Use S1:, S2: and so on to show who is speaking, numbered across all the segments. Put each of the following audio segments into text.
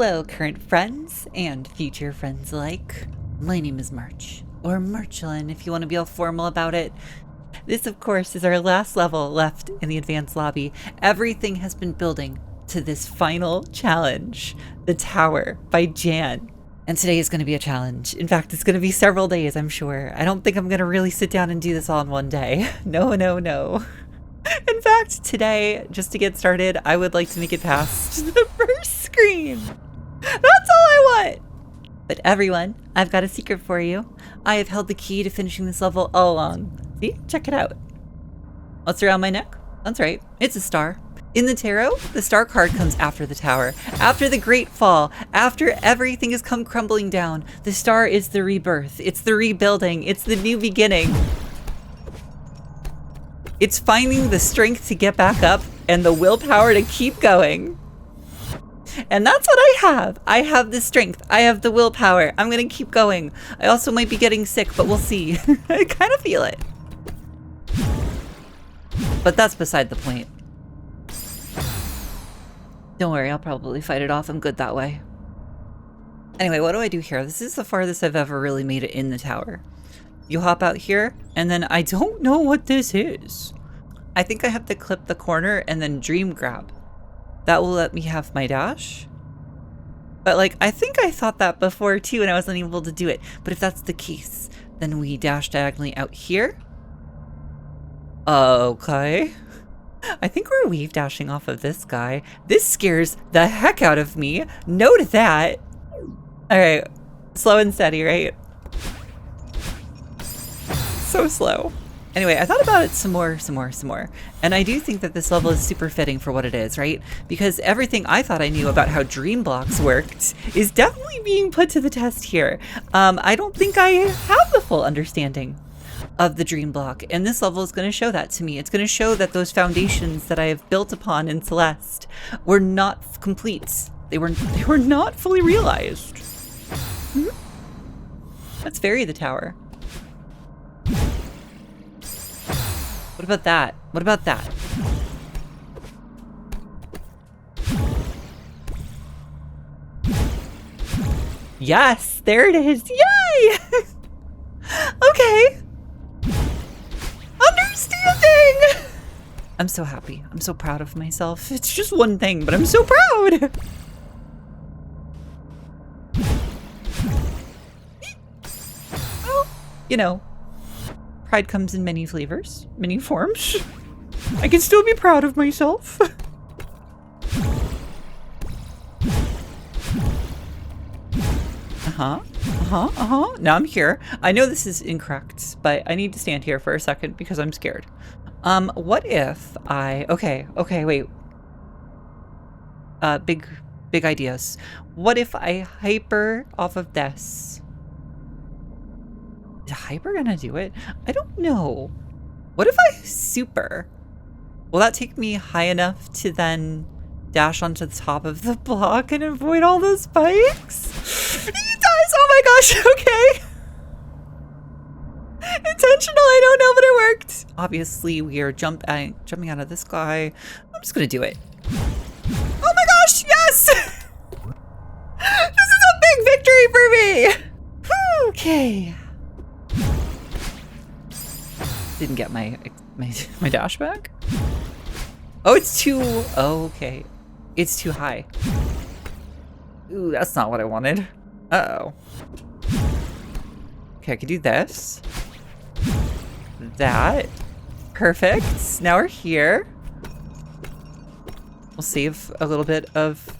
S1: Hello, current friends and future friends alike. My name is March, or Marchalan if you want to be all formal about it. This, of course, is our last level left in the advanced lobby. Everything has been building to this final challenge, the Tower by Jan. And today is going to be a challenge. In fact, it's going to be several days, I'm sure. I don't think I'm going to really sit down and do this all in one day. No. In fact, today, just to get started, I would like to make it past the first screen. That's all I want. But everyone, I've got a secret for you. I have held the key to finishing this level all along. See? Check it out. What's around my neck? That's right. It's a star. In the tarot, the star card comes after the tower, after the great fall, after everything has come crumbling down. The star is the rebirth. It's the rebuilding. It's the new beginning. It's finding the strength to get back up and the willpower to keep going. And that's what I have. I have the strength. I have the willpower. I'm going to keep going. I also might be getting sick, but we'll see. I kind of feel it. But that's beside the point. Don't worry, I'll probably fight it off. I'm good that way. Anyway, what do I do here? This is the farthest I've ever really made it in the tower. You hop out here, and then I don't know what this is. I think I have to clip the corner and then dream grab. That will let me have my dash. But like, I think I thought that before too, and I wasn't able to do it. But if that's the case, then we dash diagonally out here. Okay. I think we're wave dashing off of this guy. This scares the heck out of me. Note that. All right, slow and steady, right? So slow. Anyway, I thought about it some more. And I do think that this level is super fitting for what it is, right? Because everything I thought I knew about how dream blocks worked is definitely being put to the test here. I don't think I have the full understanding of the dream block, and this level is going to show that to me. It's going to show that those foundations that I have built upon in Celeste were not complete. They were not fully realized. Let's vary the tower. What about that? What about that? Yes, there it is. Yay! Okay. Understanding! I'm so happy. I'm so proud of myself. It's just one thing, but I'm so proud. Well, you know, pride comes in many flavors, many forms. I can still be proud of myself. Now I'm here. I know this is incorrect, but I need to stand here for a second because I'm scared. What if I... Okay, wait. Big ideas. What if I hyper off of this? Is hyper gonna do it? I don't know. What if I super? Will that take me high enough to then dash onto the top of the block and avoid all those spikes? He does! Oh my gosh, okay. Intentional, I don't know, but it worked. Obviously, we are jumping out of this guy. I'm just gonna do it. Oh my gosh, yes! This is a big victory for me! Okay. Didn't get my dash back. Oh, it's too... Oh, okay. It's too high. Ooh, that's not what I wanted. Uh-oh. Okay, I could do this. That. Perfect. Now we're here. We'll save a little bit of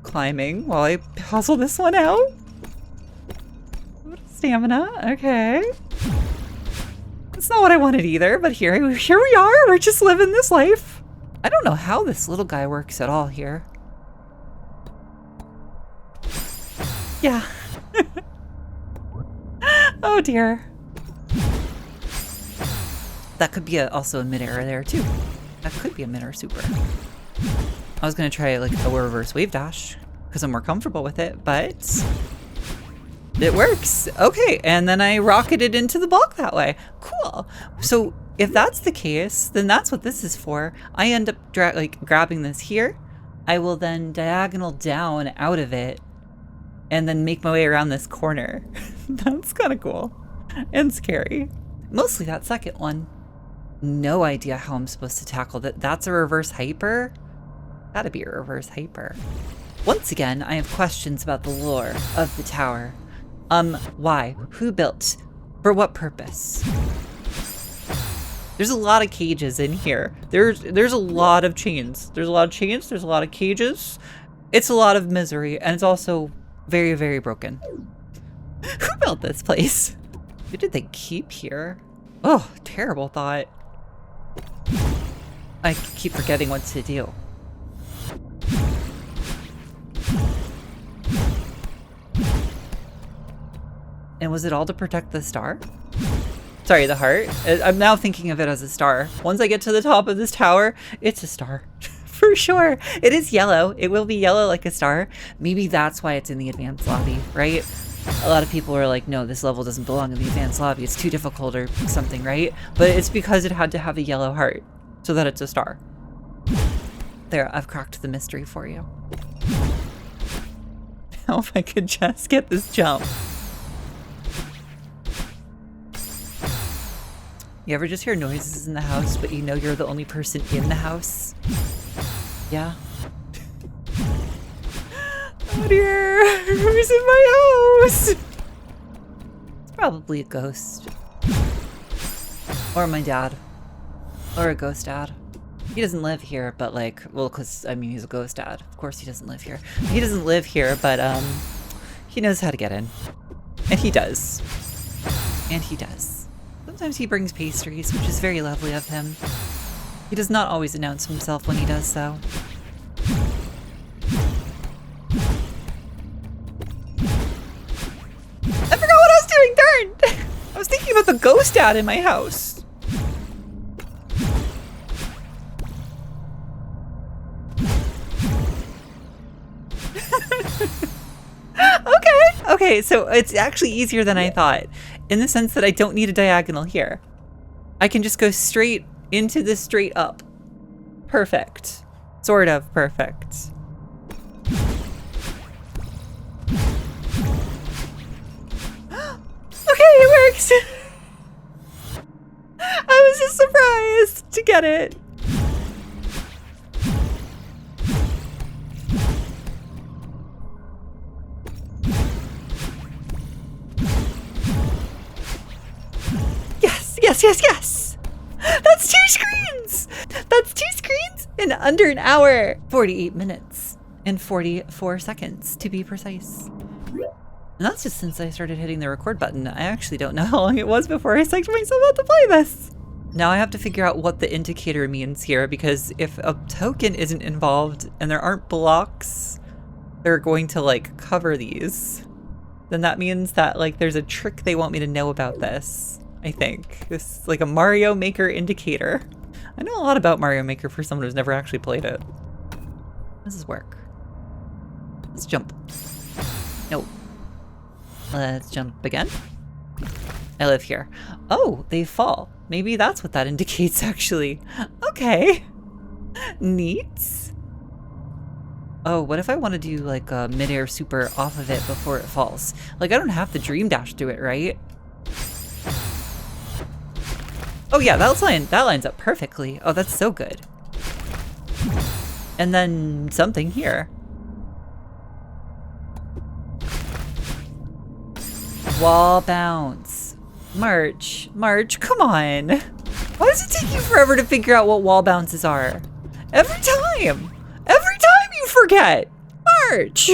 S1: climbing while I puzzle this one out. Stamina. Okay. That's not what I wanted either, but here we are. We're just living this life. I don't know how this little guy works at all here. Yeah. Oh dear. That could be also a mid-air there too. That could be a mid or super. I was gonna try like a reverse wave dash because I'm more comfortable with it, but it works. Okay, and then I rocketed into the block that way. Cool. So if that's the case, then that's what this is for. I end up grabbing this here. I will then diagonal down out of it and then make my way around this corner. That's kind of cool and scary. Mostly that second one. No idea how I'm supposed to tackle that. That's a reverse hyper? Gotta be a reverse hyper. Once again, I have questions about the lore of the tower. Why? Who built? For what purpose? There's a lot of cages in here. There's a lot of chains. There's a lot of chains. There's a lot of cages. It's a lot of misery, and it's also very, very broken. Who built this place? Who did they keep here? Oh, terrible thought. I keep forgetting what to do. And was it all to protect the star? Sorry, the heart. I'm now thinking of it as a star. Once I get to the top of this tower, it's a star. For sure. It is yellow. It will be yellow like a star. Maybe that's why it's in the advanced lobby, right? A lot of people are like, no, this level doesn't belong in the advanced lobby. It's too difficult or something, right? But it's because it had to have a yellow heart so that it's a star. There, I've cracked the mystery for you. Now if I could just get this jump. You ever just hear noises in the house, but you know you're the only person in the house? Yeah. Oh dear, who's in my house? It's probably a ghost. Or my dad. Or a ghost dad. He doesn't live here, but like, well, because, I mean, he's a ghost dad. Of course he doesn't live here. He doesn't live here, but he knows how to get in. And he does. And he does. Sometimes he brings pastries, which is very lovely of him. He does not always announce himself when he does so. I forgot what I was doing, darn! I was thinking about the ghost dad in my house. Okay, so it's actually easier than I thought, in the sense that I don't need a diagonal here. I can just go straight into this straight up. Perfect. Sort of perfect. Okay, it works! I was just surprised to get it. Yes! That's 2 screens! That's 2 screens in under an hour. 48 minutes and 44 seconds to be precise. And that's just since I started hitting the record button. I actually don't know how long it was before I psyched myself out to play this. Now I have to figure out what the indicator means here, because if a token isn't involved and there aren't blocks that are going to like cover these, then that means that like there's a trick they want me to know about this. I think. This is like a Mario Maker indicator. I know a lot about Mario Maker for someone who's never actually played it. How does this work? Let's jump. Nope. Let's jump again. I live here. Oh, they fall. Maybe that's what that indicates, actually. Okay. Neat. Oh, what if I want to do like a mid-air super off of it before it falls? Like, I don't have to dream dash through it, right? Oh yeah, that lines up perfectly. Oh, that's so good. And then something here. Wall bounce. March, come on. Why does it take you forever to figure out what wall bounces are? Every time you forget. March.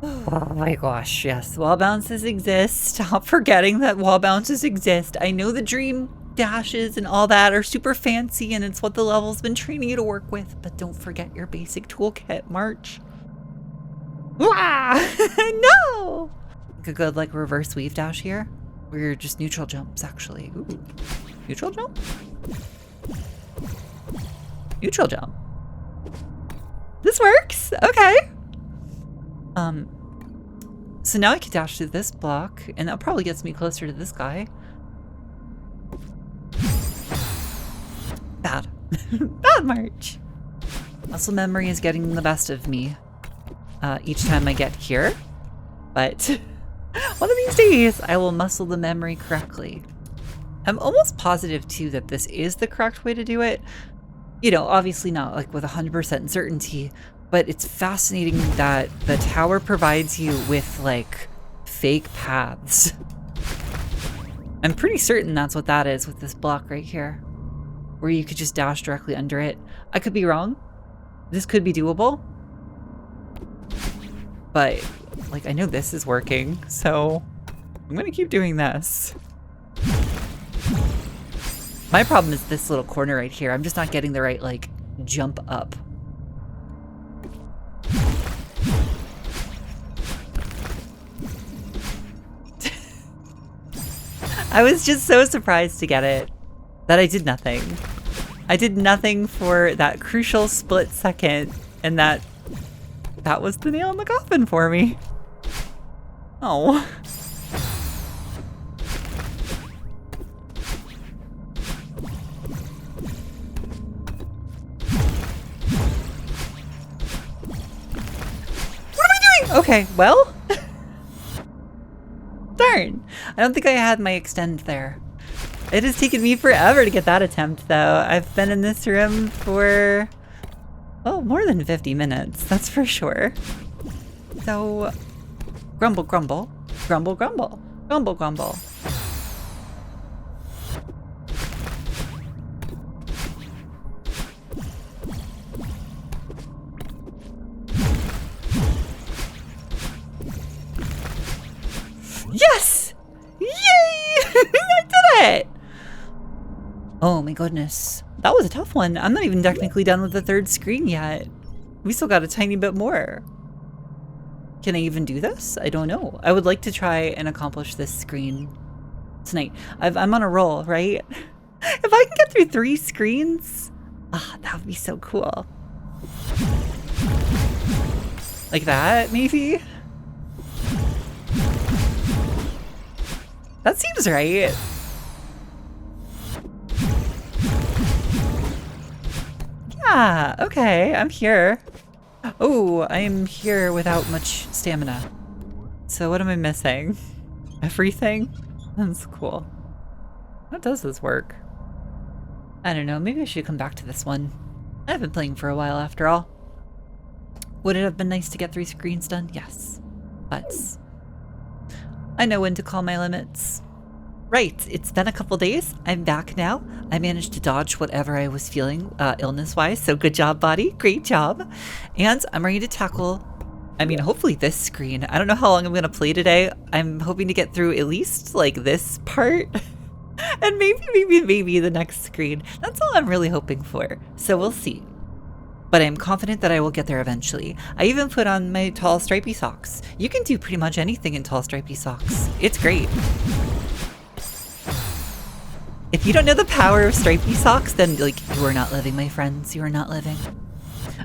S1: Oh my gosh, yes, wall bounces exist. Stop forgetting that wall bounces exist. I know the dream dashes and all that are super fancy and it's what the level's been training you to work with, but don't forget your basic toolkit, March. No! A good like reverse weave dash here, where you're just neutral jumps actually. Ooh. Neutral jump? Neutral jump. This works, okay. So now I can dash through this block and that probably gets me closer to this guy. Bad. Bad March. Muscle memory is getting the best of me each time I get here. But one of these days, I will muscle the memory correctly. I'm almost positive, too, that this is the correct way to do it. You know, obviously not like with 100% certainty, but it's fascinating that the tower provides you with like fake paths. I'm pretty certain that's what that is with this block right here, where you could just dash directly under it. I could be wrong. This could be doable. But like, I know this is working, so I'm gonna keep doing this. My problem is this little corner right here. I'm just not getting the right, like, jump up. I was just so surprised to get it that I did nothing. I did nothing for that crucial split second, and that was the nail in the coffin for me. Oh. Okay, well. Darn. I don't think I had my extend there. It has taken me forever to get that attempt, though. I've been in this room for, oh, more than 50 minutes, that's for sure. So, grumble, grumble, grumble, grumble, grumble, grumble. Yes! Yay! I did it! Oh my goodness. That was a tough one. I'm not even technically done with the third screen yet. We still got a tiny bit more. Can I even do this? I don't know. I would like to try and accomplish this screen tonight. I'm on a roll, right? If I can get through 3 screens, that would be so cool. Like that, maybe? That seems right. Yeah, okay, I'm here. Oh, I'm here without much stamina. So what am I missing? Everything? That's cool. How does this work? I don't know, maybe I should come back to this one. I've been playing for a while after all. Would it have been nice to get 3 screens done? Yes. But I know when to call my limits. Right, it's been a couple days. I'm back now. I managed to dodge whatever I was feeling illness-wise, so good job, body. Great job. And I'm ready to tackle, I mean, hopefully this screen. I don't know how long I'm going to play today. I'm hoping to get through at least, like, this part. And maybe the next screen. That's all I'm really hoping for. So we'll see. But I'm confident that I will get there eventually. I even put on my tall stripy socks. You can do pretty much anything in tall stripy socks. It's great. If you don't know the power of stripy socks, then like, you are not living, my friends. You are not living.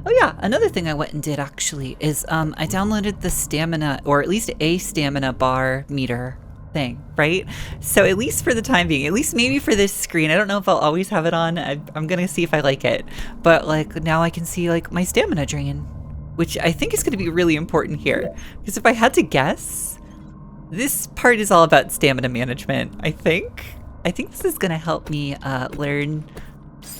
S1: Oh yeah, another thing I went and did actually is I downloaded the stamina, or at least a stamina bar meter thing, right? So at least for the time being, at least maybe for this screen, I don't know if I'll always have it on. I'm gonna see if I like it. But like now I can see like my stamina drain, which I think is gonna be really important here. Because if I had to guess, this part is all about stamina management, I think. I think this is gonna help me learn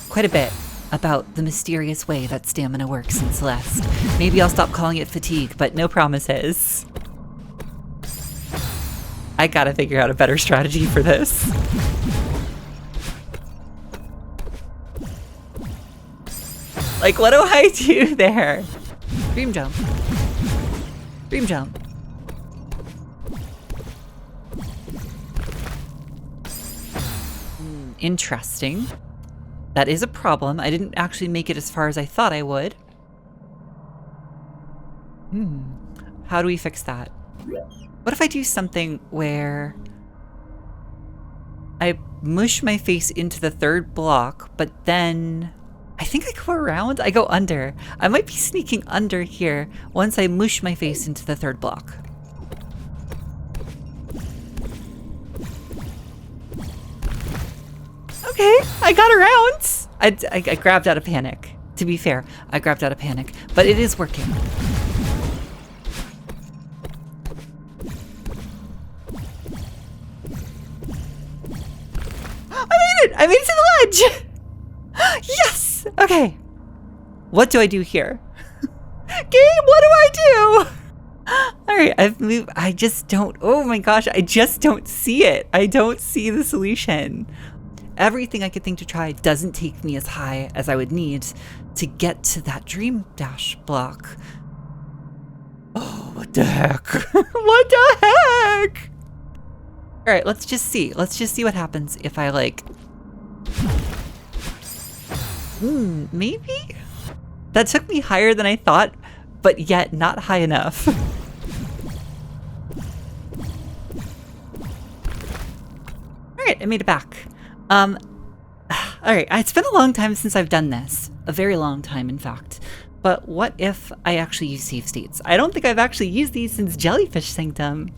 S1: quite a bit about the mysterious way that stamina works in Celeste. Maybe I'll stop calling it fatigue, but no promises. I gotta figure out a better strategy for this. Like, what do I do there? Dream jump. Dream jump. Interesting. That is a problem. I didn't actually make it as far as I thought I would. How do we fix that? What if I do something where I mush my face into the third block, but then I think I go around? I go under. I might be sneaking under here once I mush my face into the third block. Okay, I got around. I grabbed out of panic. To be fair, I grabbed out of panic, but it is working. I made it! I made it to the ledge! Yes! Okay. What do I do here? Game, what do I do? All right, I've moved. I just don't. Oh my gosh, I just don't see it. I don't see the solution. Everything I could think to try doesn't take me as high as I would need to get to that dream dash block. Oh, what the heck? What the heck? All right, let's just see. Let's just see what happens if I like. Maybe? That took me higher than I thought, but yet not high enough. All right, I made it back. All right, it's been a long time since I've done this. A very long time, in fact. But what if I actually use save states? I don't think I've actually used these since Jellyfish Sanctum.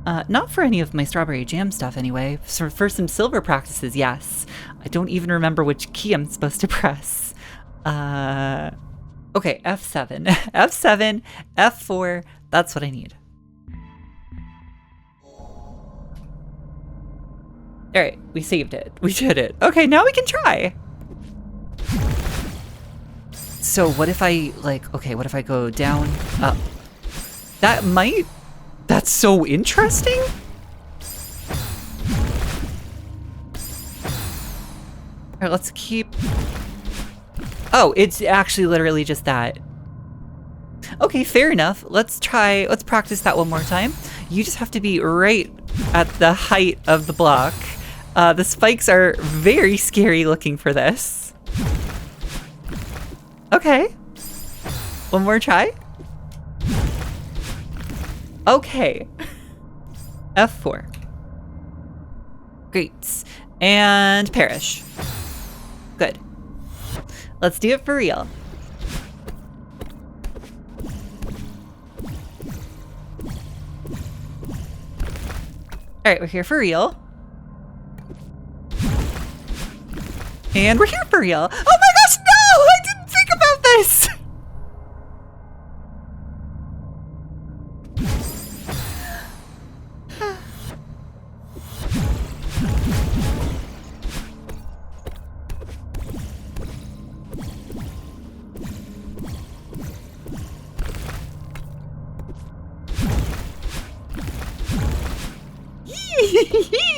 S1: Not for any of my strawberry jam stuff anyway. For some silver practices, yes. I don't even remember which key I'm supposed to press. Okay, F7. F7, F4, that's what I need. All right, we saved it. We did it. Okay, now we can try. So what if I what if I go down, up? That's so interesting. All right, let's keep. Oh, it's actually literally just that. Okay, fair enough. Let's practice that one more time. You just have to be right at the height of the block. The spikes are very scary looking for this. Okay. One more try. Okay. F4. Great. And perish. Good. Let's do it for real. All right, we're here for real. And we're here for real. Oh my gosh, no! I didn't think about this!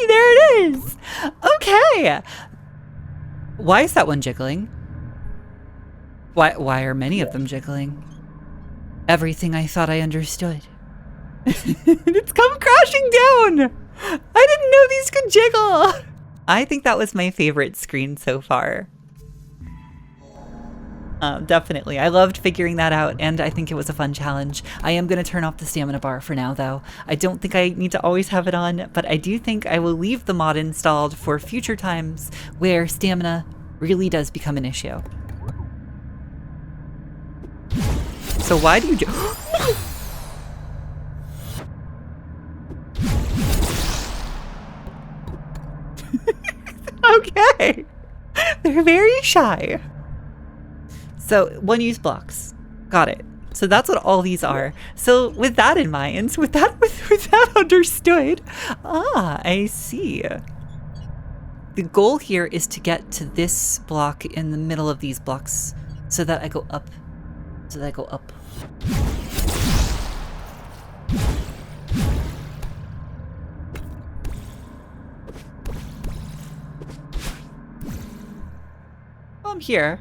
S1: There it is! Okay! Why is that one jiggling? Why are many of them jiggling? Everything I thought I understood. It's come crashing down! I didn't know these could jiggle! I think that was my favorite screen so far. Definitely. I loved figuring that out, and I think it was a fun challenge. I am going to turn off the stamina bar for now, though. I don't think I need to always have it on, but I do think I will leave the mod installed for future times where stamina really does become an issue. So why do you Okay. They're very shy. So one use blocks. Got it. So that's what all these are. So with that in mind, with that understood, I see. The goal here is to get to this block in the middle of these blocks so that I go up. So that I go up. Well, I'm here.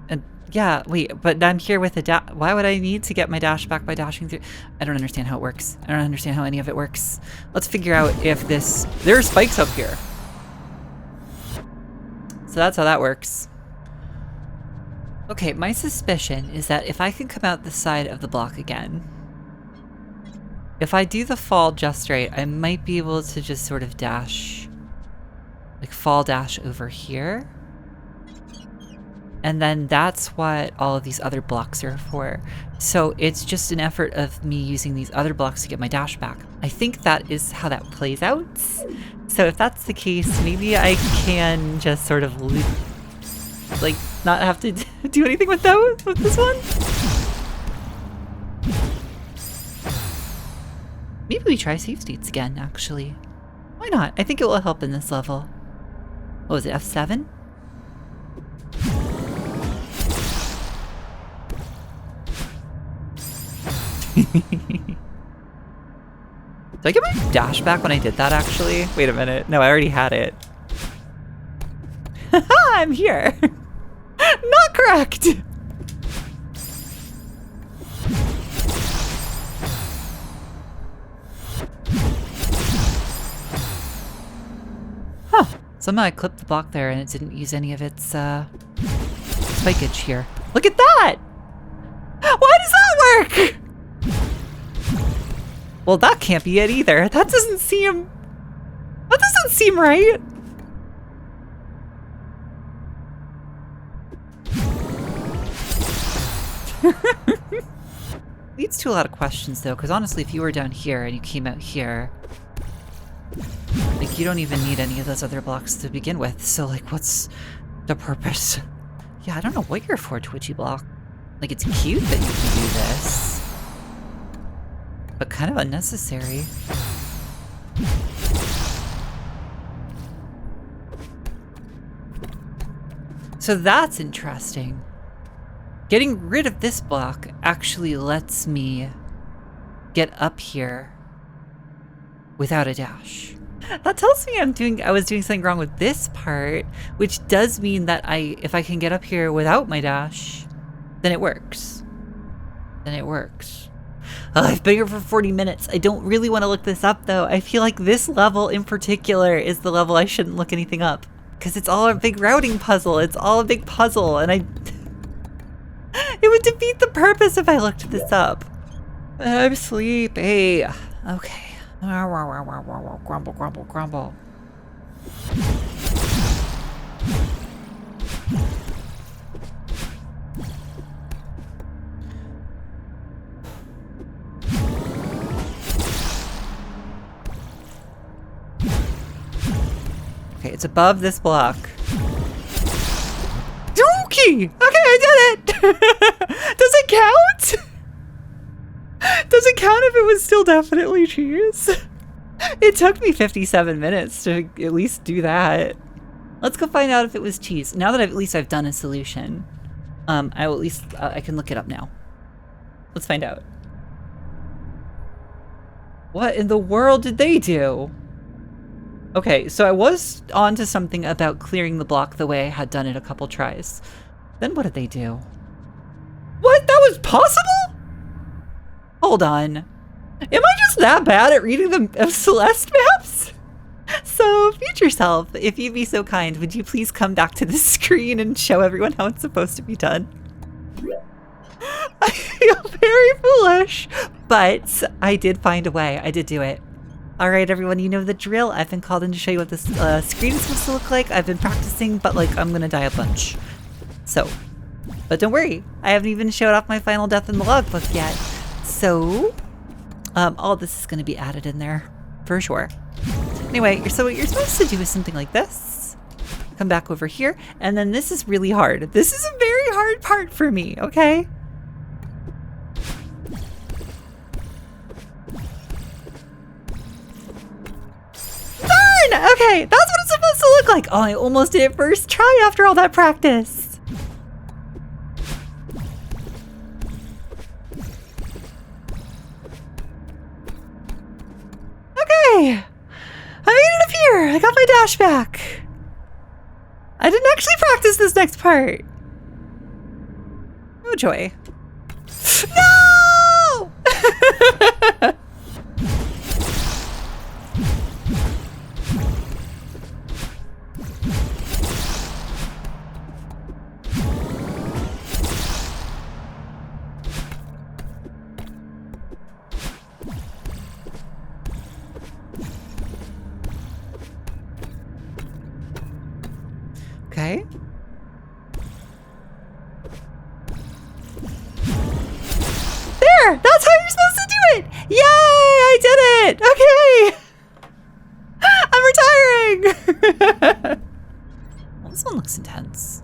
S1: And yeah, wait, but I'm here with a dash. Why would I need to get my dash back by dashing through? I don't understand how it works. I don't understand how any of it works. Let's figure out if this... There are spikes up here. So that's how that works. Okay, my suspicion is that if I can come out the side of the block again, if I do the fall just right, I might be able to just sort of dash, like fall dash over here. And then that's what all of these other blocks are for. So it's just an effort of me using these other blocks to get my dash back. I think that is how that plays out. So if that's the case, maybe I can just sort of loop. Like, not have to do anything with those, with this one? Maybe we try save states again, actually. Why not? I think it will help in this level. What was it, F7? Did I get my dash back when I did that, actually? Wait a minute. No, I already had it. Haha, I'm here! Not correct! Huh. Somehow I clipped the block there and it didn't use any of its, spikeage here. Look at that! Why does that work? Well, that can't be it either. That doesn't seem right. Leads to a lot of questions though, because honestly, if you were down here and you came out here, like you don't even need any of those other blocks to begin with. So like, what's the purpose? Yeah, I don't know what you're for, Twitchy block. Like, it's cute that you can do this, but kind of unnecessary. So that's interesting. Getting rid of this block actually lets me get up here without a dash. That tells me I was doing something wrong with this part, which does mean that if I can get up here without my dash, then it works. Then it works. I've been here for 40 minutes. I don't really want to look this up though. I feel like this level in particular is the level I shouldn't look anything up. Because it's all a big routing puzzle. It's all a big puzzle, and it would defeat the purpose if I looked this up. I'm sleepy. Okay. Grumble, grumble, grumble. Okay, it's above this block. Dookie! Okay, I did it! Does it count? Does it count if it was still definitely cheese? It took me 57 minutes to at least do that. Let's go find out if it was cheese. Now that at least I've done a solution, I will at least I can look it up now. Let's find out. What in the world did they do? Okay, so I was onto something about clearing the block the way I had done it a couple tries. Then what did they do? What? That was possible? Hold on. Am I just that bad at reading the Celeste maps? So, future self, if you'd be so kind, would you please come back to the screen and show everyone how it's supposed to be done? I feel very foolish, but I did find a way. I did do it. All right, everyone, you know the drill. I've been called in to show you what this screen is supposed to look like. I've been practicing, but like I'm gonna die a bunch. So, but don't worry, I haven't even showed off my final death in the logbook yet. So, all this is gonna be added in there for sure. Anyway, so what you're supposed to do is something like this. Come back over here, and then this is really hard. This is a very hard part for me, okay? Okay, that's what it's supposed to look like. Oh, I almost did it first try after all that practice. Okay, I made it up here. I got my dash back. I didn't actually practice this next part. Oh joy. No! Okay. There! That's how you're supposed to do it! Yay! I did it! Okay! I'm retiring! Well, this one looks intense.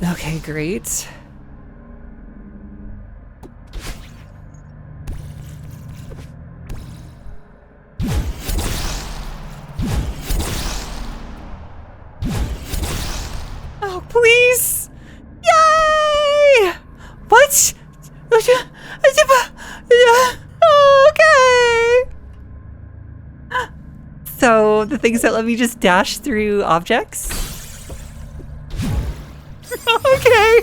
S1: Okay, great. Oh, please! Yay! What? Okay. So the things that let me just dash through objects. Okay.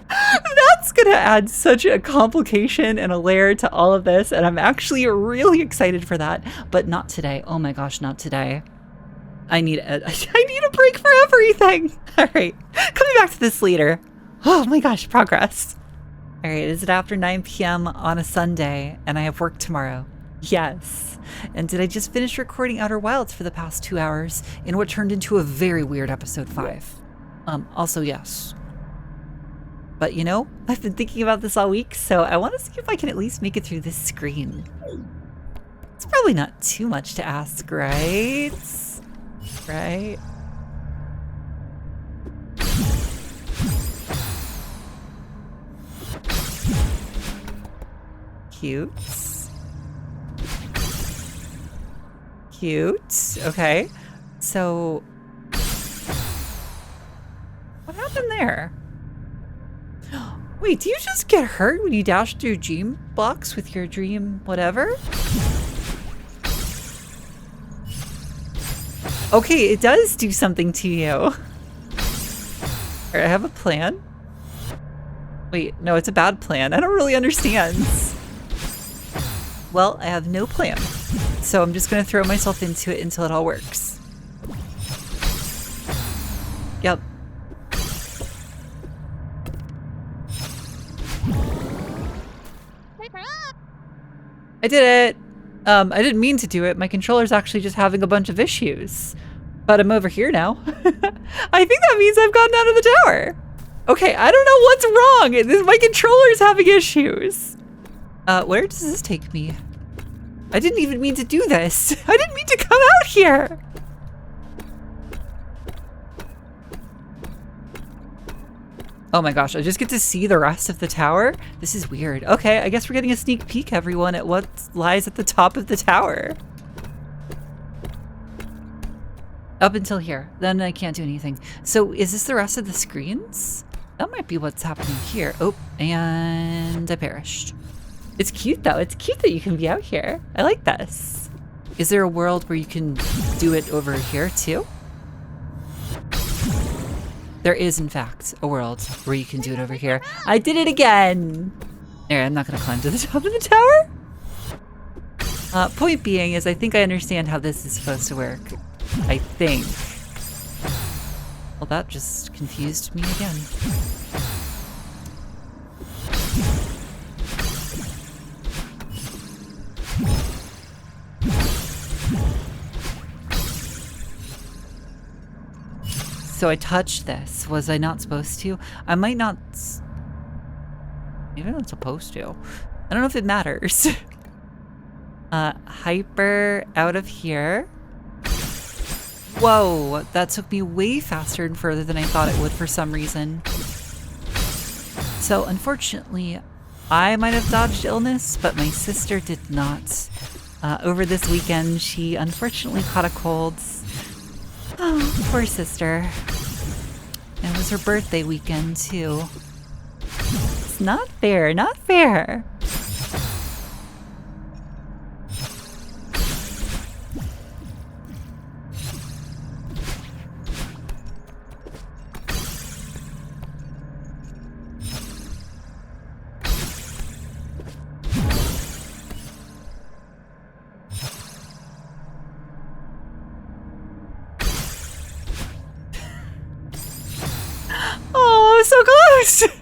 S1: That's gonna add such a complication and a layer to all of this, and I'm actually really excited for that, but not today. Oh my gosh, not today. I need a break for everything. All right, coming back to this later. Oh my gosh, progress. All right, is it after 9 p.m. on a Sunday and I have work tomorrow? Yes. And did I just finish recording Outer Wilds for the past 2 hours in what turned into a very weird episode 5? Also yes. But you know, I've been thinking about this all week, so I want to see if I can at least make it through this screen. It's probably not too much to ask, right? Right? Cute. Cute. Okay. So, what happened there? Wait, do you just get hurt when you dash through dream blocks with your dream whatever? Okay, it does do something to you. All right, I have a plan. Wait, no, it's a bad plan. I don't really understand. Well, I have no plan. So I'm just gonna throw myself into it until it all works. Yep. I did it! I didn't mean to do it. My controller's actually just having a bunch of issues. But I'm over here now. I think that means I've gotten out of the tower. Okay, I don't know what's wrong. My controller's having issues. Where does this take me? I didn't even mean to do this. I didn't mean to come out here. Oh my gosh, I just get to see the rest of the tower? This is weird. Okay, I guess we're getting a sneak peek, everyone, at what lies at the top of the tower. Up until here. Then I can't do anything. So is this the rest of the screens? That might be what's happening here. Oh, and I perished. It's cute though. It's cute that you can be out here. I like this. Is there a world where you can do it over here too? There is, in fact, a world where you can do it over here. I did it again! Alright, I'm not gonna climb to the top of the tower. Point being is I think I understand how this is supposed to work. I think. Well, that just confused me again. So I touched this. Was I not supposed to? I might not. Maybe I'm not supposed to. I don't know if it matters. Hyper out of here. Whoa, that took me way faster and further than I thought it would for some reason. So unfortunately, I might have dodged illness, but my sister did not. Over this weekend, she unfortunately caught a cold. Oh, poor sister. And it was her birthday weekend, too. It's not fair, not fair. Oh, so close!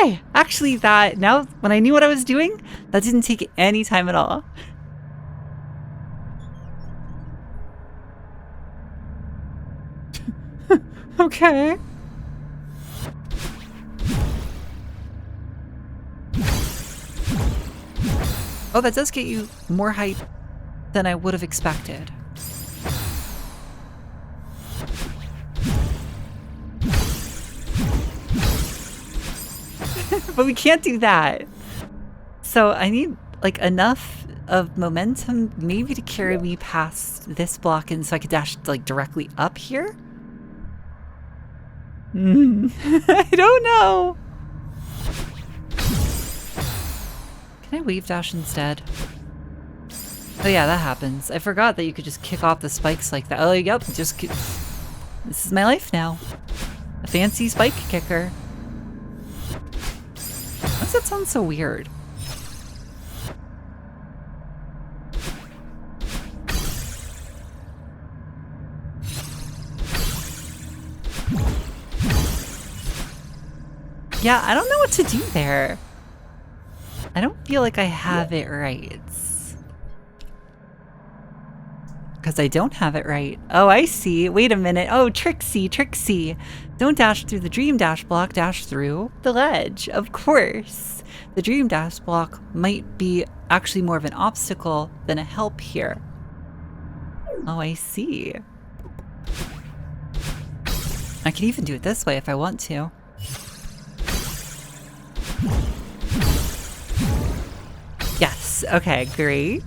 S1: Okay, actually now when I knew what I was doing, that didn't take any time at all. Okay. Oh, that does get you more height than I would have expected. But we can't do that. So I need like enough of momentum maybe to carry me past this block and so I could dash like directly up here. I don't know. Can I wave dash instead? Oh yeah, that happens. I forgot that you could just kick off the spikes like that. Oh, yep, just this is my life now. A fancy spike kicker. Why does that sound so weird? Yeah, I don't know what to do there. I don't feel like I have it right. Because I don't have it right. Oh, I see. Wait a minute. Oh, Trixie. Don't dash through the dream dash block, dash through the ledge. Of course. The dream dash block might be actually more of an obstacle than a help here. Oh, I see. I can even do it this way if I want to. Yes. Okay, great.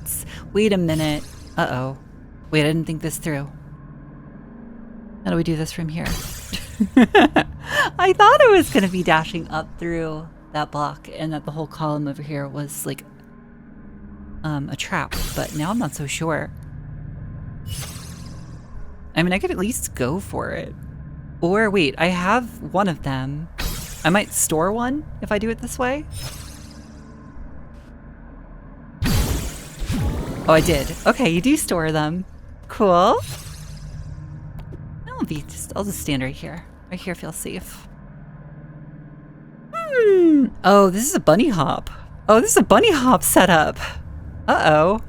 S1: Wait a minute. Uh-oh. Wait, I didn't think this through. How do we do this from here? I thought it was going to be dashing up through that block and that the whole column over here was like a trap, but now I'm not so sure. I mean, I could at least go for it. Or wait, I have one of them. I might store one if I do it this way. Oh, I did. Okay, you do store them. Cool. I'll just stand right here. Right here feels safe. Oh, this is a bunny hop. Oh, this is a bunny hop setup. Uh-oh.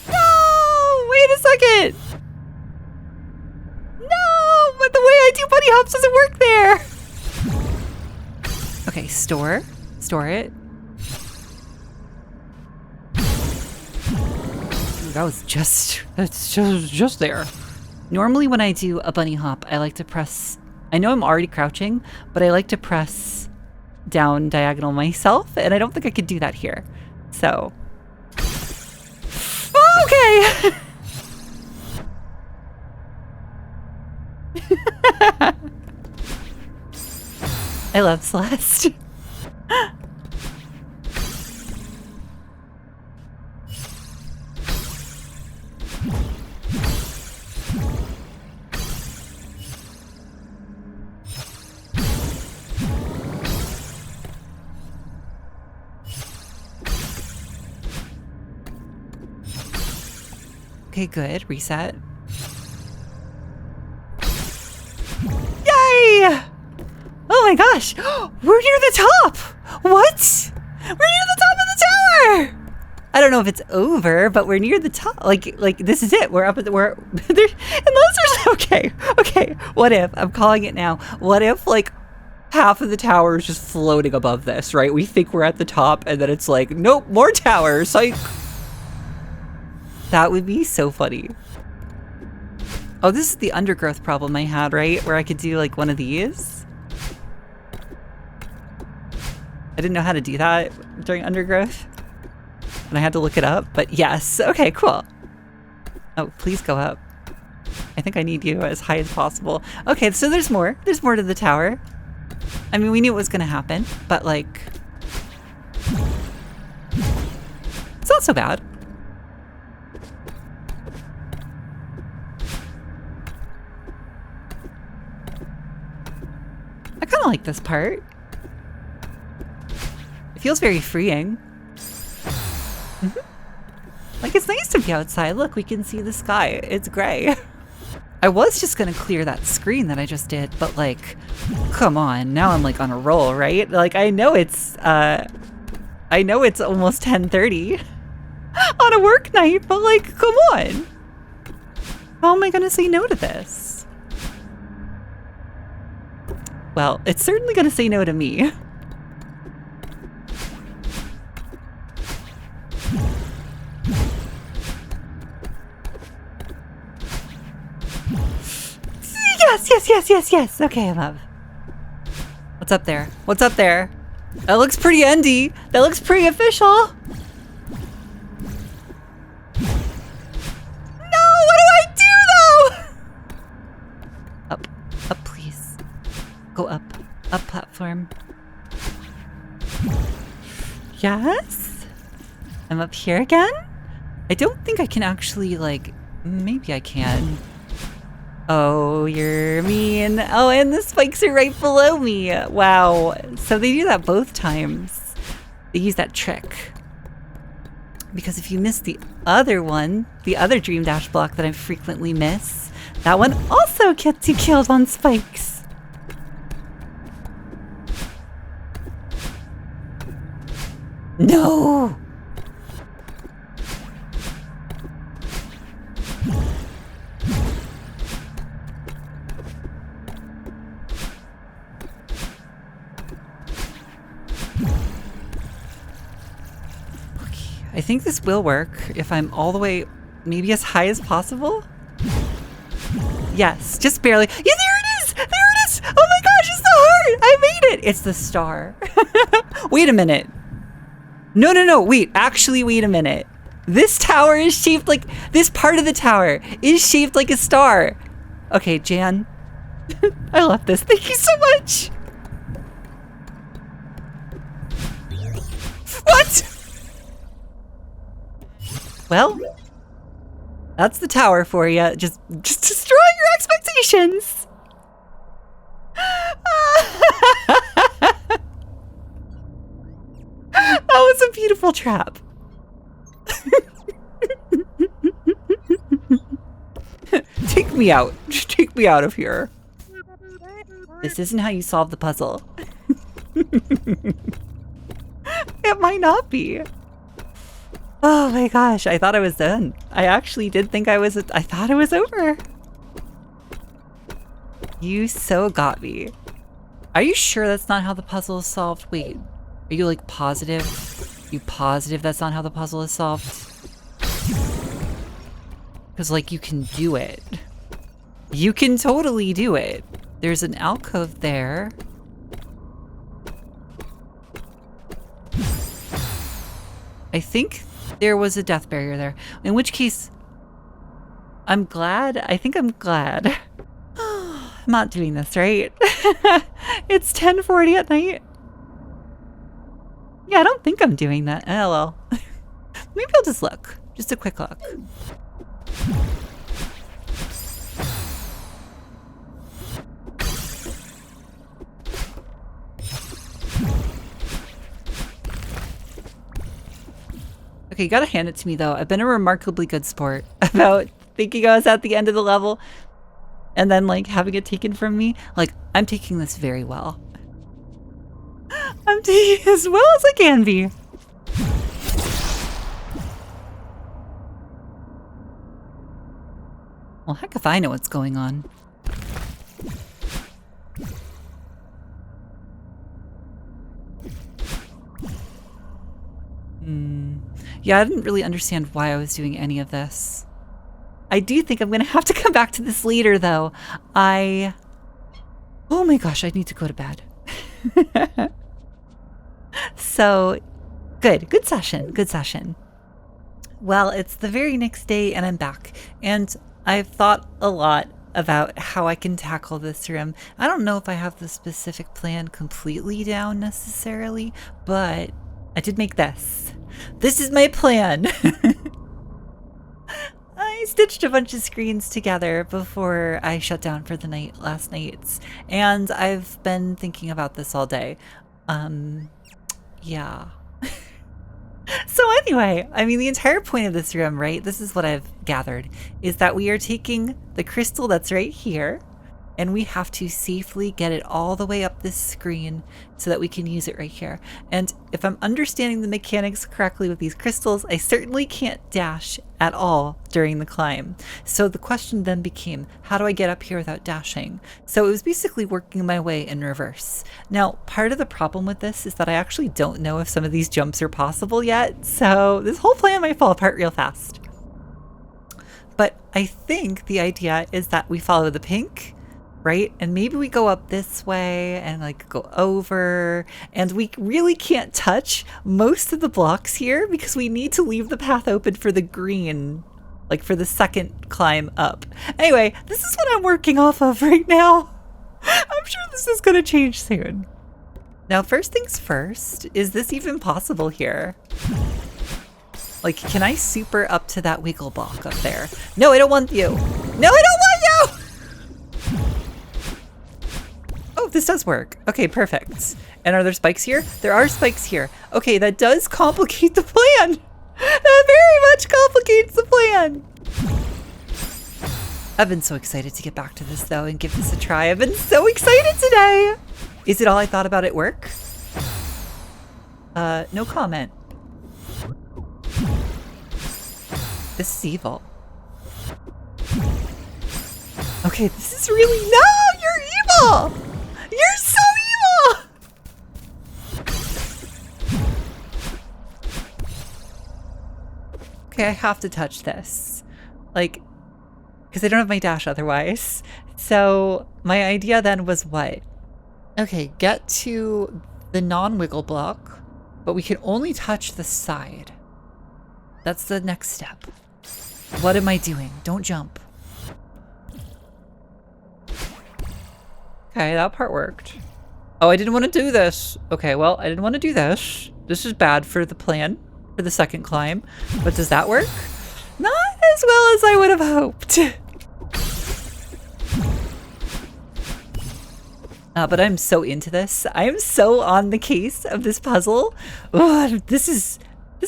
S1: No! Wait a second! No! But the way I do bunny hops doesn't work there! Okay, store. Store it. That's just there. Normally when I do a bunny hop, I like to press, I know I'm already crouching, but I like to press down diagonal myself, and I don't think I could do that here. So. Okay! I love Celeste. Okay, good. Reset. Yay! Oh my gosh! We're near the top! What? We're near the top of the tower! I don't know if it's over, but we're near the top. Like this is it. We're up at the, we're there. And those are okay. Okay. What if, I'm calling it now. What if like half of the tower is just floating above this, right? We think we're at the top and then it's like, nope, more towers. Like, that would be so funny. Oh, this is the undergrowth problem I had, right? Where I could do like one of these. I didn't know how to do that during undergrowth. And I had to look it up, but yes. Okay, cool. Oh, please go up. I think I need you as high as possible. Okay, so there's more. There's more to the tower. I mean, we knew it was gonna happen, but like, it's not so bad. I kind of like this part. It feels very freeing. Like, it's nice to be outside. Look, we can see the sky. It's gray. I was just gonna clear that screen that I just did, but like, come on, now I'm like on a roll, right? Like I know it's almost 10:30 on a work night, but like, come on. How am I gonna say no to this? Well, it's certainly gonna say no to me. Yes. Okay, I'm up. What's up there? What's up there? That looks pretty endy. That looks pretty official. No, what do I do though? Up, please. Go up platform. Yes? I'm up here again? I don't think I can actually, like, maybe I can. Oh, you're mean. Oh, and the spikes are right below me. Wow. So they do that both times. They use that trick. Because if you miss the other one, the other Dream Dash block that I frequently miss, that one also gets you killed on spikes. No! I think this will work if I'm all the way, maybe as high as possible. Yes, just barely. Yeah, there it is! There it is! Oh my gosh, it's the heart! I made it! It's the star. Wait a minute. No, wait, actually wait a minute. This tower is shaped like, this part of the tower is shaped like a star. Okay, Jan, I love this. Thank you so much. What? Well, that's the tower for you. Just destroy your expectations. That was a beautiful trap. Take me out. Take me out of here. This isn't how you solve the puzzle. It might not be. Oh my gosh, I thought I was done. I actually did think I thought it was over. You so got me. Are you sure that's not how the puzzle is solved? Wait, are you like positive? You positive that's not how the puzzle is solved? Because like you can do it. You can totally do it. There's an alcove there. I think there was a death barrier there. In which case, I'm glad. I think I'm glad. I'm not doing this, right? It's 10:40 at night. Yeah, I don't think I'm doing that. Oh, well. Maybe I'll just look. Just a quick look. Okay, you gotta hand it to me though. I've been a remarkably good sport about thinking I was at the end of the level and then like having it taken from me. Like, I'm taking this very well. I'm taking it as well as I can be. Well, heck if I know what's going on. Yeah, I didn't really understand why I was doing any of this. I do think I'm gonna have to come back to this later though. Oh my gosh, I need to go to bed. So, good session. Well, it's the very next day and I'm back. And I've thought a lot about how I can tackle this room. I don't know if I have the specific plan completely down necessarily, but I did make this. This is my plan. I stitched a bunch of screens together before I shut down for the night last night, and I've been thinking about this all day. Yeah. So anyway, I mean, the entire point of this room, right? This is what I've gathered, is that we are taking the crystal that's right here, and we have to safely get it all the way up this screen so that we can use it right here. And if I'm understanding the mechanics correctly with these crystals, I certainly can't dash at all during the climb. So the question then became, how do I get up here without dashing? So it was basically working my way in reverse. Now, part of the problem with this is that I actually don't know if some of these jumps are possible yet, so this whole plan might fall apart real fast. But I think the idea is that we follow the pink, right? And maybe we go up this way and like go over, and we really can't touch most of the blocks here because we need to leave the path open for the green, like for the second climb up. Anyway, this is what I'm working off of right now. I'm sure this is gonna change soon. Now, first things first, is this even possible here? Like, can I super up to that wiggle block up there? No, I don't want you. No, I don't want you! Oh, this does work. Okay, perfect. And are there spikes here? There are spikes here. Okay, that does complicate the plan. That very much complicates the plan. I've been so excited to get back to this though and give this a try. I've been so excited today. Is it all I thought about at work? No comment. This is evil. Okay, this is really, no, you're evil. You're so evil! Okay, I have to touch this. Like, because I don't have my dash otherwise. So my idea then was what? Okay, get to the non-wiggle block, but we can only touch the side. That's the next step. What am I doing? Don't jump. Okay, that part worked. Oh, I didn't want to do this. Okay, well, I didn't want to do this. This is bad for the plan, for the second climb. But does that work? Not as well as I would have hoped. But I'm so into this. I am so on the case of this puzzle. Oh, this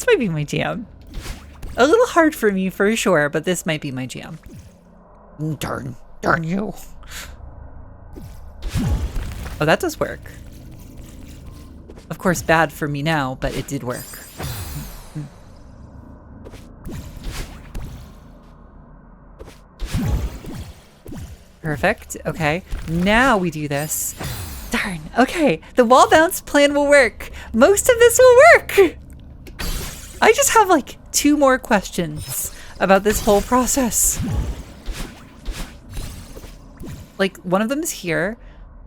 S1: might be my jam. A little hard for me for sure, but this might be my jam. Darn you. Oh, that does work. Of course, bad for me now, but it did work. Perfect. Okay. Now we do this. Darn. Okay. The wall bounce plan will work. Most of this will work. I just have like 2 more questions about this whole process. Like, one of them is here.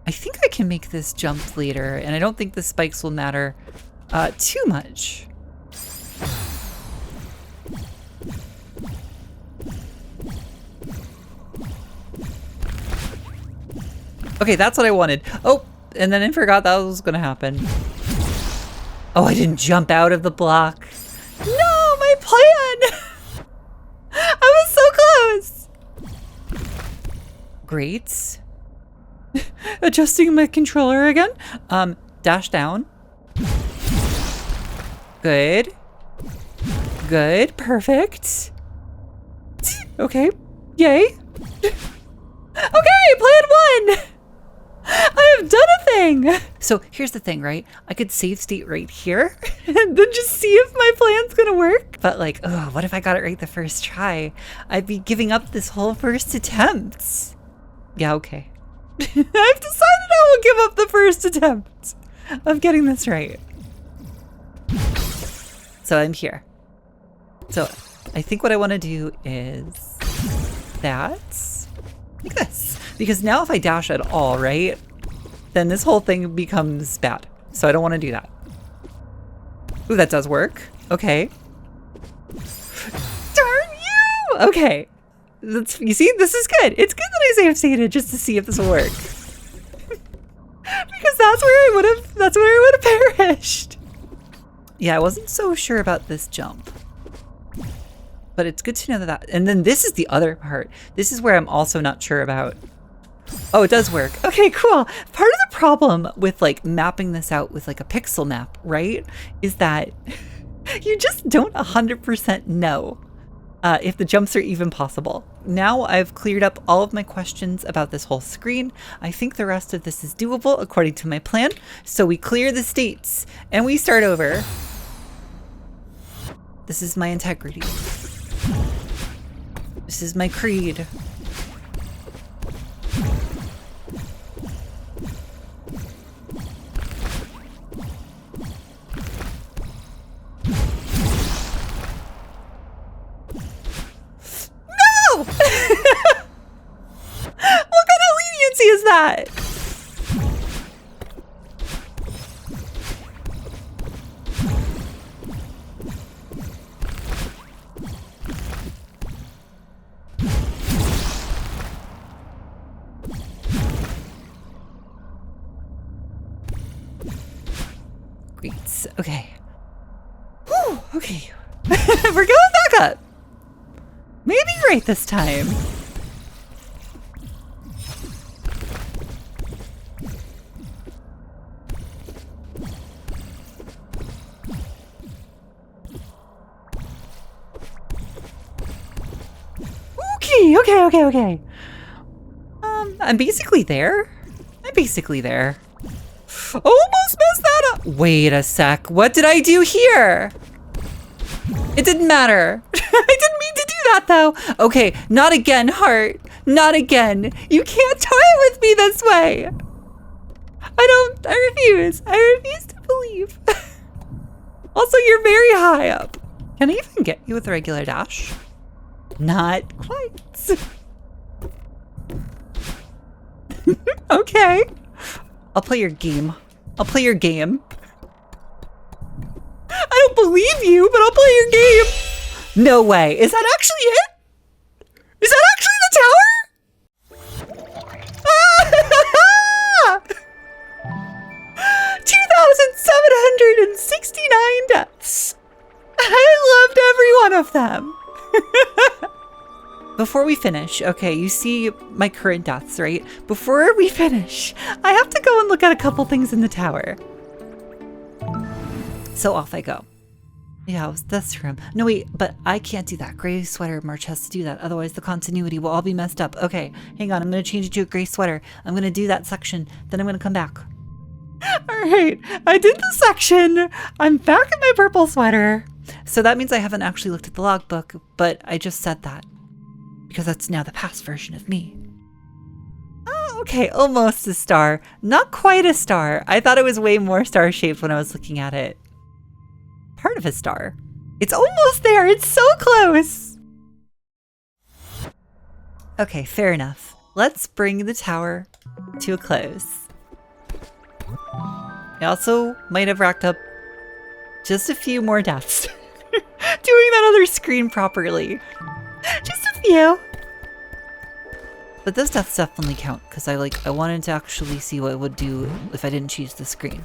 S1: I think I can make this jump later, and I don't think the spikes will matter too much. Okay, that's what I wanted. Oh, and then I forgot that was gonna happen. Oh, I didn't jump out of the block. No, my plan! I was so close! Great. Adjusting my controller again. Dash down. Good. Good, perfect. Okay, yay. Okay, plan 1! I have done a thing! So here's the thing, right? I could save state right here and then just see if my plan's gonna work. But like, oh, what if I got it right the first try? I'd be giving up this whole first attempt. Yeah, okay. I've decided I will give up the first attempt of getting this right. So I'm here. So I think what I want to do is that. Like this. Because now if I dash at all, right, then this whole thing becomes bad. So I don't want to do that. Ooh, that does work. Okay. Darn you! Okay. You see, this is good. It's good that I save stated just to see if this will work. Because that's where I would have perished. Yeah, I wasn't so sure about this jump. But it's good to know that. And then this is the other part. This is where I'm also not sure about. Oh, it does work. Okay, cool. Part of the problem with like mapping this out with like a pixel map, right, is that You just don't 100% know if the jumps are even possible. Now I've cleared up all of my questions about this whole screen. I think the rest of this is doable according to my plan. So we clear the states and we start over. This is my integrity. This is my creed. What kind of leniency is that? Great. Okay. Whew, okay. We're going back up. Maybe right this time. Okay. I'm basically there. Almost messed that up. Wait a sec. What did I do here? It didn't matter. I didn't mean to do that though. Okay, not again, heart. Not again. You can't toy with me this way. I refuse. I refuse to believe. Also, you're very high up. Can I even get you with a regular dash? Not quite. Okay. I'll play your game. I don't believe you, but I'll play your game. No way. Is that actually it? Is that actually the tower? 2,769 deaths. I loved every one of them. Before we finish, okay, you see my current deaths, right? Before we finish, I have to go and look at a couple things in the tower. So off I go. Yeah, it was this room. No, wait, but I can't do that. Gray sweater March has to do that. Otherwise, the continuity will all be messed up. Okay, hang on. I'm going to change it to a gray sweater. I'm going to do that section. Then I'm going to come back. All right, I did the section. I'm back in my purple sweater. So that means I haven't actually looked at the logbook, but I just said that because that's now the past version of me. Oh, okay, almost a star. Not quite a star. I thought it was way more star-shaped when I was looking at it. Part of a star. It's almost there. It's so close. Okay, fair enough. Let's bring the tower to a close. I also might have racked up just a few more deaths doing that other screen properly. Just a few. But those deaths definitely count because I wanted to actually see what it would do if I didn't choose the screen.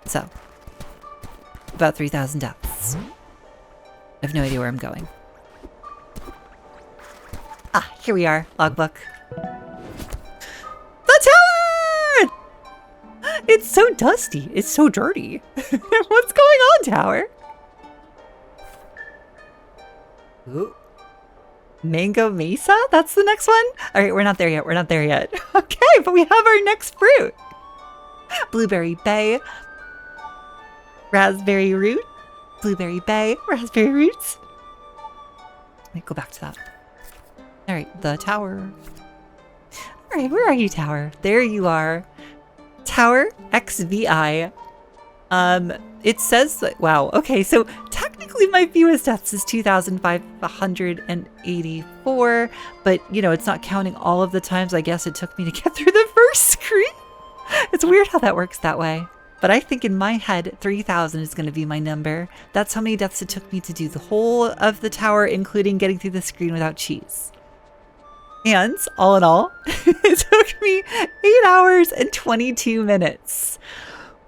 S1: So, about 3,000 deaths. I have no idea where I'm going. Ah, here we are. Logbook. The tower! It's so dusty. It's so dirty. What's going on, tower? Ooh. Mango Mesa? That's the next one? All right, we're not there yet. Okay, but we have our next fruit. Blueberry Bay. Raspberry root. Blueberry Bay. Raspberry roots. Let me go back to that. All right, the tower. All right, where are you, tower? There you are. Tower XVI. It says that, wow, okay, so technically my fewest deaths is 2,584, but you know, it's not counting all of the times I guess it took me to get through the first screen. It's weird how that works that way. But I think in my head, 3,000 is going to be my number. That's how many deaths it took me to do the whole of the tower, including getting through the screen without cheese. And all in all, it took me 8 hours and 22 minutes.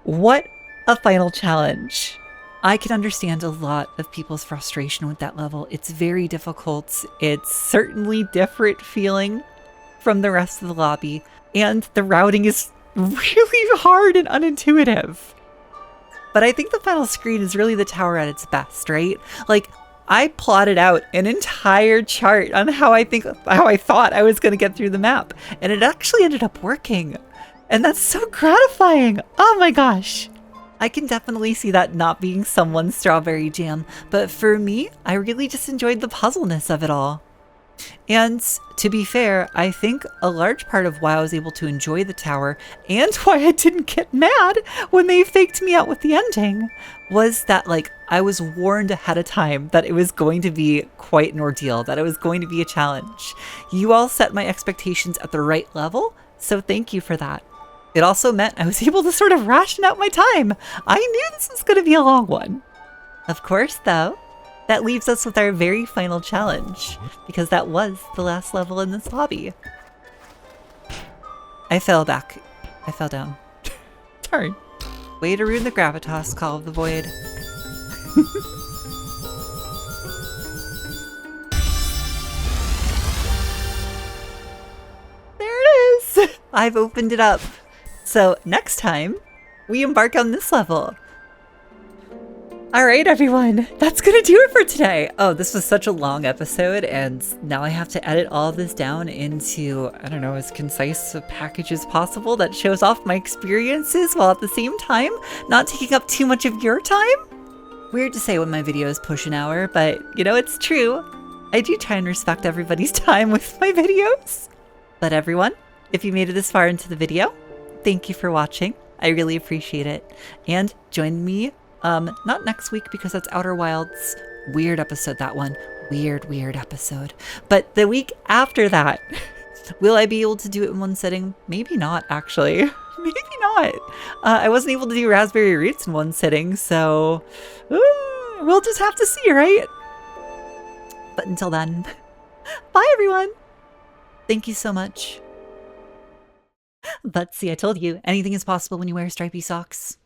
S1: What a final challenge. I can understand a lot of people's frustration with that level. It's very difficult. It's certainly different feeling from the rest of the lobby. And the routing is really hard and unintuitive. But I think the final screen is really the tower at its best, right? Like, I plotted out an entire chart on how I thought I was going to get through the map, and it actually ended up working. And that's so gratifying. Oh my gosh. I can definitely see that not being someone's strawberry jam, but for me, I really just enjoyed the puzzleness of it all. And to be fair, I think a large part of why I was able to enjoy the tower and why I didn't get mad when they faked me out with the ending was that, like, I was warned ahead of time that it was going to be quite an ordeal, that it was going to be a challenge. You all set my expectations at the right level, so thank you for that. It also meant I was able to sort of ration out my time. I knew this was going to be a long one. Of course, though, that leaves us with our very final challenge, because that was the last level in this lobby. I fell back. I fell down. Darn. Way to ruin the gravitas, Call of the Void. There it is! I've opened it up. So next time, we embark on this level. All right, everyone, that's gonna do it for today. Oh, this was such a long episode, and now I have to edit all of this down into, I don't know, as concise a package as possible that shows off my experiences while at the same time not taking up too much of your time. Weird to say when my videos push an hour, but you know, it's true. I do try and respect everybody's time with my videos. But everyone, if you made it this far into the video, thank you for watching. I really appreciate it. And join me not next week because that's Outer Wilds. Weird episode, that one. Weird episode. But the week after that, will I be able to do it in one sitting? Maybe not, actually. Maybe not. I wasn't able to do Raspberry Roots in one sitting, so we'll just have to see, right? But until then, bye everyone. Thank you so much. But see, I told you, anything is possible when you wear stripy socks.